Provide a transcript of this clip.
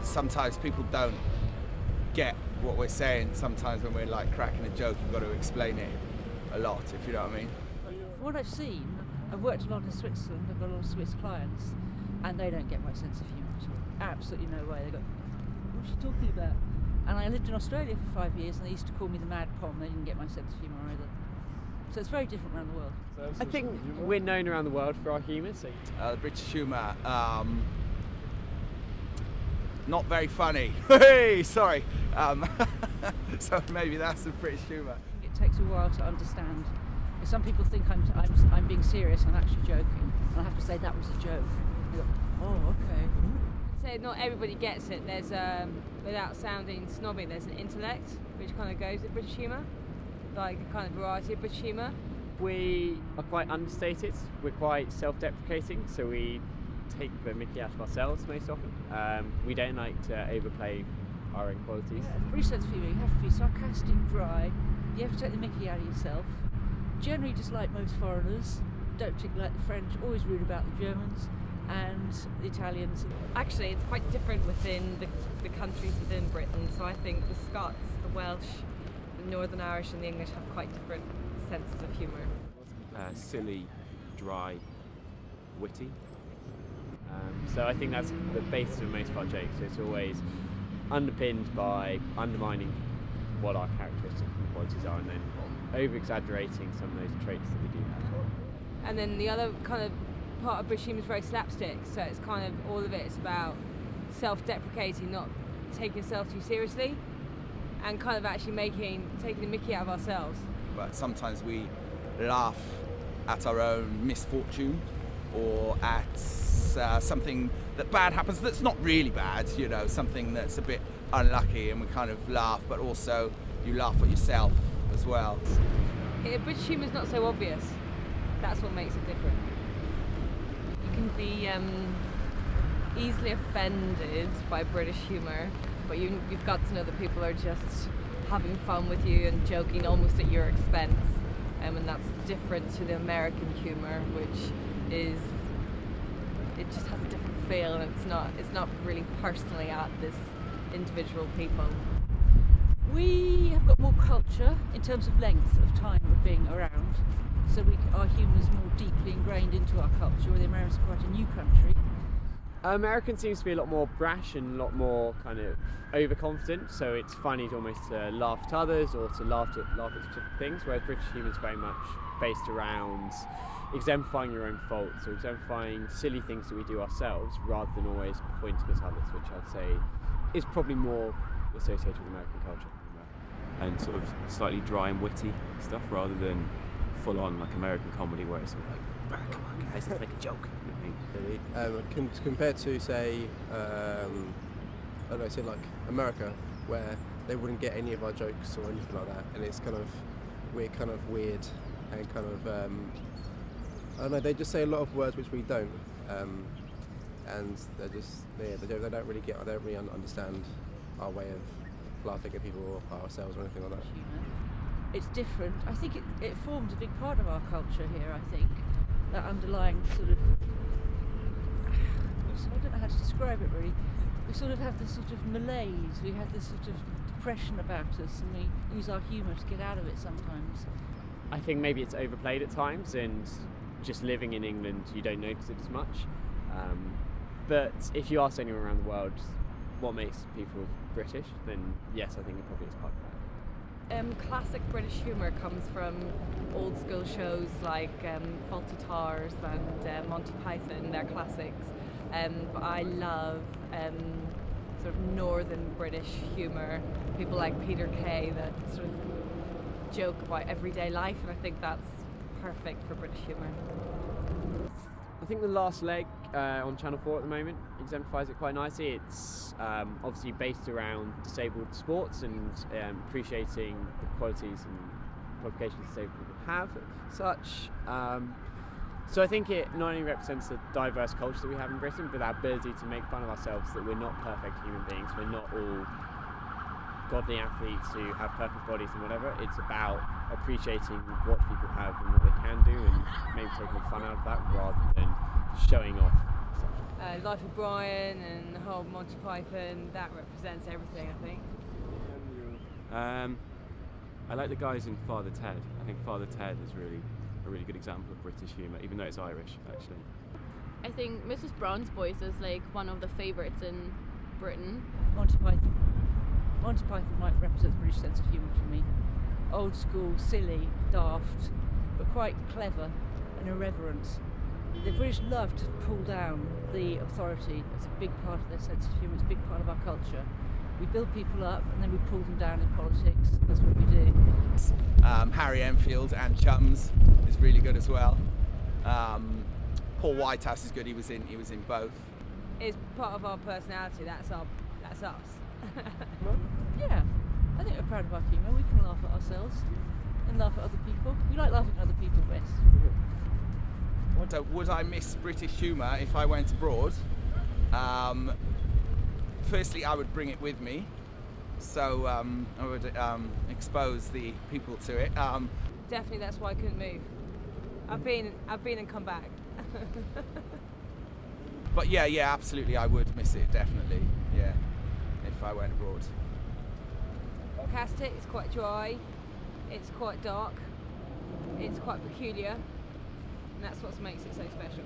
sometimes people don't get what we're saying. Sometimes when we're like cracking a joke, you've got to explain it a lot, if you know what I mean. From what I've seen, I've worked a lot in Switzerland, I've got a lot of Swiss clients, and they don't get my sense of humour at all. Absolutely no way. They go, what's she talking about? And I lived in Australia for 5 years, and they used to call me the Mad Pom. They didn't get my sense of humour either. So it's very different around the world. I think we're known around the world for our humour. So. The British humour, not very funny. Hey, sorry. So maybe that's the British humour. It takes a while to understand. If some people think I'm being serious, I'm actually joking. And I have to say that was a joke. You go, oh, okay. So not everybody gets it. There's without sounding snobby, there's an intellect which kind of goes with British humour, like a kind of variety of British humour. We are quite understated. We're quite self-deprecating, so we take the mickey out of ourselves most often. We don't like to overplay our own qualities. Yeah, British sense of humour, you have to be sarcastic, dry. You have to take the mickey out of yourself. Generally, just like most foreigners, don't particularly like the French. Always rude about the Germans and the Italians. Actually, it's quite different within the countries within Britain. So I think the Scots, the Welsh, the Northern Irish and the English have quite different senses of humour. Silly, dry, witty. So I think that's the basis of most of our jokes. It's always underpinned by undermining what our characteristics and qualities are, and then over-exaggerating some of those traits that we do have. And then the other kind of part of British humour is very slapstick, so it's kind of all of it is about self-deprecating, not taking yourself too seriously, and kind of actually taking the mickey out of ourselves. But sometimes we laugh at our own misfortune or at something that bad happens that's not really bad, you know, something that's a bit unlucky, and we kind of laugh, but also you laugh at yourself as well. British humour is not so obvious. That's what makes it different. You can be easily offended by British humour, but you've got to know that people are just having fun with you and joking almost at your expense, and that's different to the American humour, which is, it just has a different feel, and it's not really personally at this individual people. We have got more culture in terms of length of time of being around, so our humour is more deeply ingrained into our culture, where the Americans are quite a new country. American seems to be a lot more brash and a lot more kind of overconfident, so it's funny to almost laugh at others or to laugh at specific things, whereas British humour is very much based around exemplifying your own faults or exemplifying silly things that we do ourselves rather than always pointing at others, which I'd say is probably more associated with American culture. And sort of slightly dry and witty stuff rather than full on like American comedy where it's sort of like, come on guys, let's make a joke. Compared to say, I don't know, say like America, where they wouldn't get any of our jokes or anything like that, and it's we're kind of weird and kind of, I don't know, they just say a lot of words which we don't, and they're just, they don't really understand our way of laughing at people or ourselves or anything like that. It's different. I think it forms a big part of our culture here, I think. That underlying sort of, I don't know how to describe it really. We sort of have this sort of malaise, we have this sort of depression about us, and we use our humour to get out of it sometimes. I think maybe it's overplayed at times, and just living in England you don't notice it as much. But if you ask anyone around the world what makes people British, then yes, I think it probably is part of that. Classic British humour comes from old school shows like Fawlty Towers and Monty Python, they're classics. But I love sort of northern British humour, people like Peter Kay that sort of joke about everyday life, and I think that's perfect for British humour. I think the last leg on Channel 4 at the moment exemplifies it quite nicely. It's obviously based around disabled sports and appreciating the qualities and qualifications disabled people have such. So I think it not only represents the diverse culture that we have in Britain, but our ability to make fun of ourselves, that we're not perfect human beings, we're not all godly athletes who have perfect bodies and whatever. It's about appreciating what people have and what they can do, and maybe taking the fun out of that rather than showing off Life of Brian and the whole Monty Python, that represents everything, I think. I like the guys in Father Ted. I think Father Ted is really a really good example of British humour, even though it's Irish, actually. I think Mrs. Brown's Boys is like one of the favourites in Britain. Monty Python. Monty Python might represent the British sense of humour for me. Old school, silly, daft, but quite clever and irreverent. The British love to pull down the authority. It's a big part of their sense of humour, it's a big part of our culture. We build people up and then we pull them down in politics. That's what we do. Harry Enfield and Chums is really good as well. Paul Whitehouse is good. He was in both. It's part of our personality. That's us. Yeah, I think we're proud of our humour. We can laugh at ourselves and laugh at other people. We like laughing at other people best. So would I miss British humour if I went abroad? Firstly, I would bring it with me, so I would expose the people to it. Definitely, that's why I couldn't move. I've been and come back. But yeah, absolutely, I would miss it, definitely, yeah, if I went abroad. Sarcastic, it's quite dry, it's quite dark, it's quite peculiar, and that's what makes it so special.